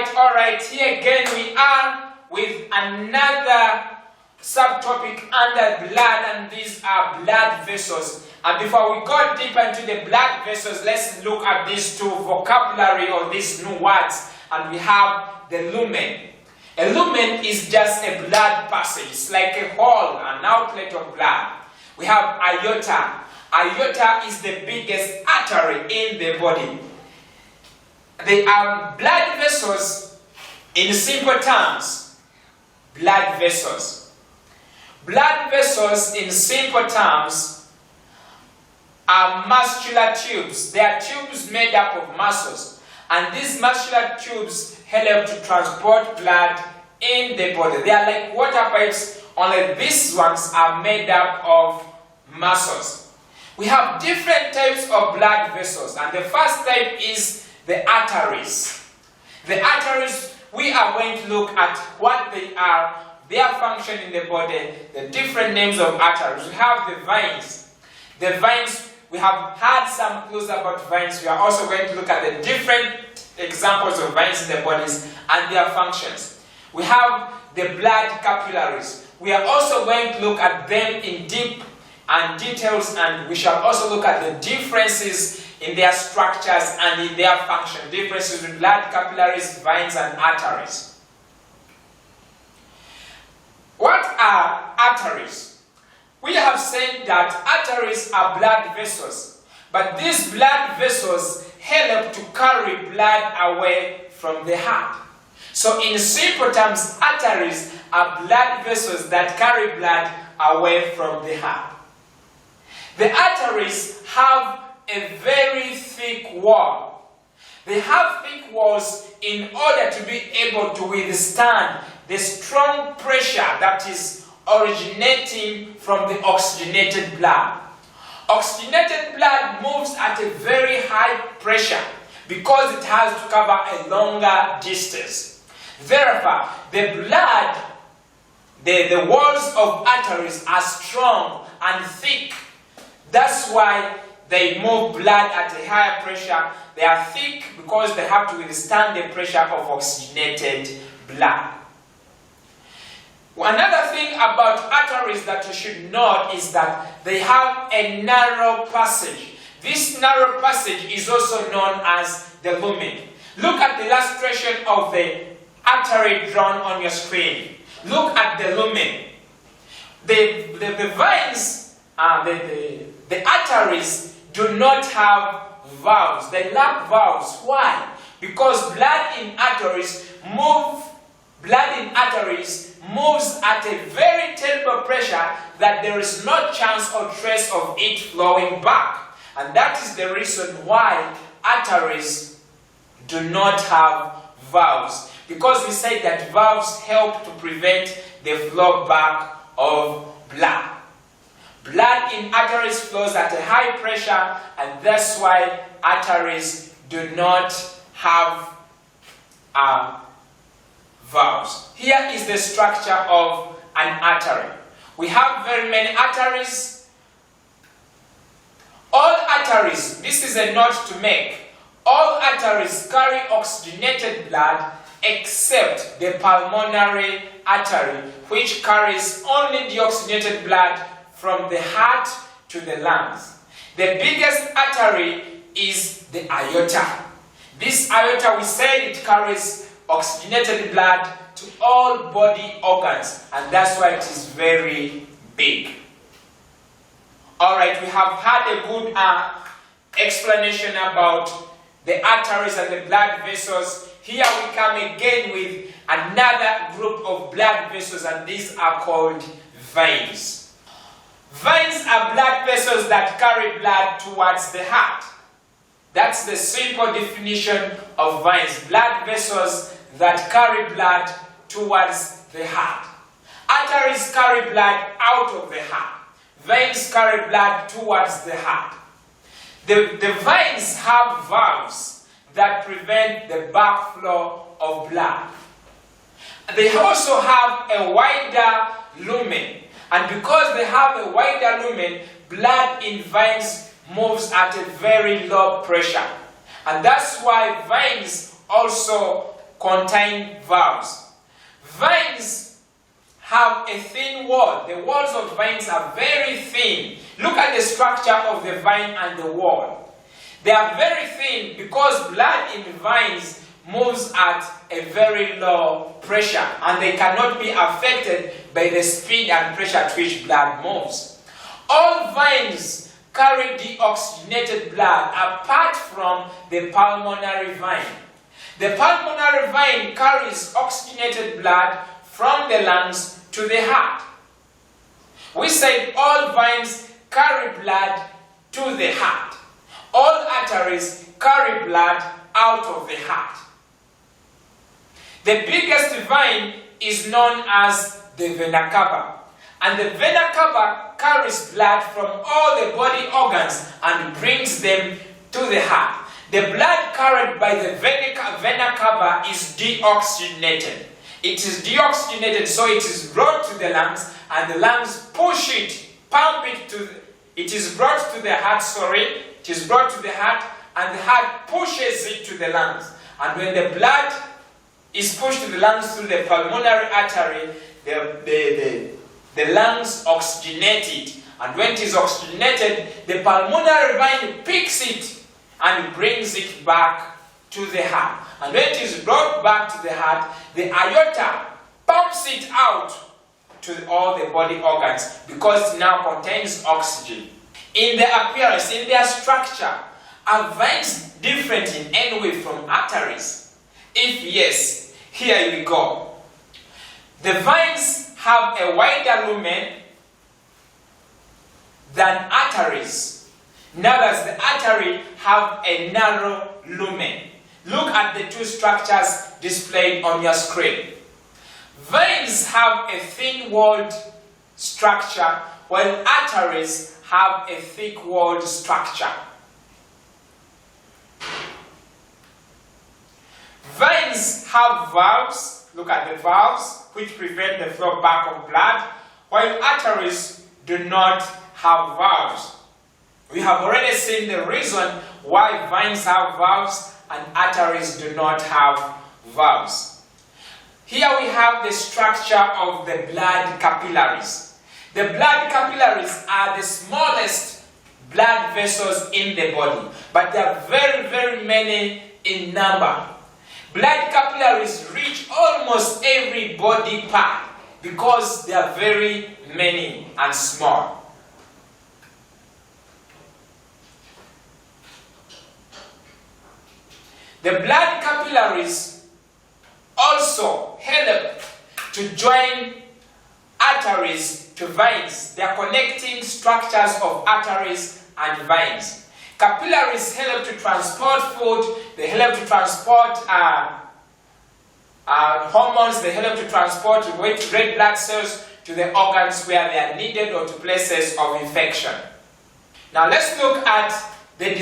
Alright, here again we are with another subtopic under blood, and these are blood vessels. And before we go deeper into the blood vessels, let's look at these two vocabulary or these new words. And we have the lumen. A lumen is just a blood passage. It's like a hole, an outlet of blood. We have aorta. Aorta is the biggest artery in the body. They are blood vessels in simple terms. Blood vessels. Blood vessels in simple terms are muscular tubes. They are tubes made up of muscles. And these muscular tubes help to transport blood in the body. They are like water pipes, only these ones are made up of muscles. We have different types of blood vessels, and the first type is the arteries. The arteries, we are going to look at what they are, their function in the body, the different names of arteries. We have the veins. The veins, we have had some clues about veins. We are also going to look at the different examples of veins in the bodies and their functions. We have the blood capillaries. We are also going to look at them in deep and details, and we shall also look at the differences in their structures and in their function. Differences in blood capillaries, veins, and arteries. What are arteries? We have said that arteries are blood vessels, but these blood vessels help to carry blood away from the heart. So in simple terms, arteries are blood vessels that carry blood away from the heart. The arteries have a very thick wall. They have thick walls in order to be able to withstand the strong pressure that is originating from the oxygenated blood. Oxygenated blood moves at a very high pressure because it has to cover a longer distance. Therefore, the blood, the walls of arteries are strong and thick. That's why they move blood at a higher pressure. They are thick because they have to withstand the pressure of oxygenated blood. Another thing about arteries that you should note is that they have a narrow passage. This narrow passage is also known as the lumen. Look at the illustration of the artery drawn on your screen. Look at the lumen. The veins, the arteries do not have valves. They lack valves. Why? Because blood in arteries moves at a very terrible pressure that there is no chance or trace of it flowing back. And that is the reason why arteries do not have valves. Because we say that valves help to prevent the flow back of blood. Blood in arteries flows at a high pressure, and that's why arteries do not have valves. Here is the structure of an artery. We have very many arteries. All arteries, this is a note to make, all arteries carry oxygenated blood except the pulmonary artery, which carries only the oxygenated blood from the heart to the lungs. The biggest artery is the aorta. This aorta, we said, it carries oxygenated blood to all body organs, and that's why it is very big. Alright, we have had a good explanation about the arteries and the blood vessels. Here we come again with another group of blood vessels, and these are called veins. Veins are blood vessels that carry blood towards the heart. That's the simple definition of veins. Blood vessels that carry blood towards the heart. Arteries carry blood out of the heart. Veins carry blood towards the heart. The veins have valves that prevent the backflow of blood. They also have a wider lumen. And because they have a wider lumen, blood in veins moves at a very low pressure. And that's why veins also contain valves. Veins have a thin wall. The walls of veins are very thin. Look at the structure of the vein and the wall. They are very thin because blood in veins moves at a very low pressure and they cannot be affected by the speed and pressure at which blood moves. All veins carry deoxygenated blood apart from the pulmonary vein. The pulmonary vein carries oxygenated blood from the lungs to the heart. We said all veins carry blood to the heart. All arteries carry blood out of the heart. The biggest vein is known as the Vena Cava. And the Vena Cava carries blood from all the body organs and brings them to the heart. The blood carried by the Vena Cava is deoxygenated. It is deoxygenated, so it is brought to the lungs, and the lungs push it, pump it to it is brought to the heart, it is brought to the heart, and the heart pushes it to the lungs. And when the blood is pushed to the lungs through the pulmonary artery, the lungs oxygenate it. And when it is oxygenated, the pulmonary vein picks it and brings it back to the heart. And when it is brought back to the heart, the aorta pumps it out to all the body organs because it now contains oxygen. In their appearance, in their structure, are veins different in any way from arteries? If yes, here we go. The veins have a wider lumen than arteries. Now does the artery have a narrow lumen? Look at the two structures displayed on your screen. Veins have a thin-walled structure, while arteries have a thick-walled structure. Veins have valves, look at the valves, which prevent the flow back of blood, while arteries do not have valves. We have already seen the reason why veins have valves and arteries do not have valves. Here we have the structure of the blood capillaries. The blood capillaries are the smallest blood vessels in the body, but they are very, very many in number. Blood capillaries reach almost every body part because they are very many and small. The blood capillaries also help to join arteries to veins. They are connecting structures of arteries and veins. Capillaries help to transport food, they help to transport hormones, they help to transport red blood cells to the organs where they are needed or to places of infection. Now let's look at the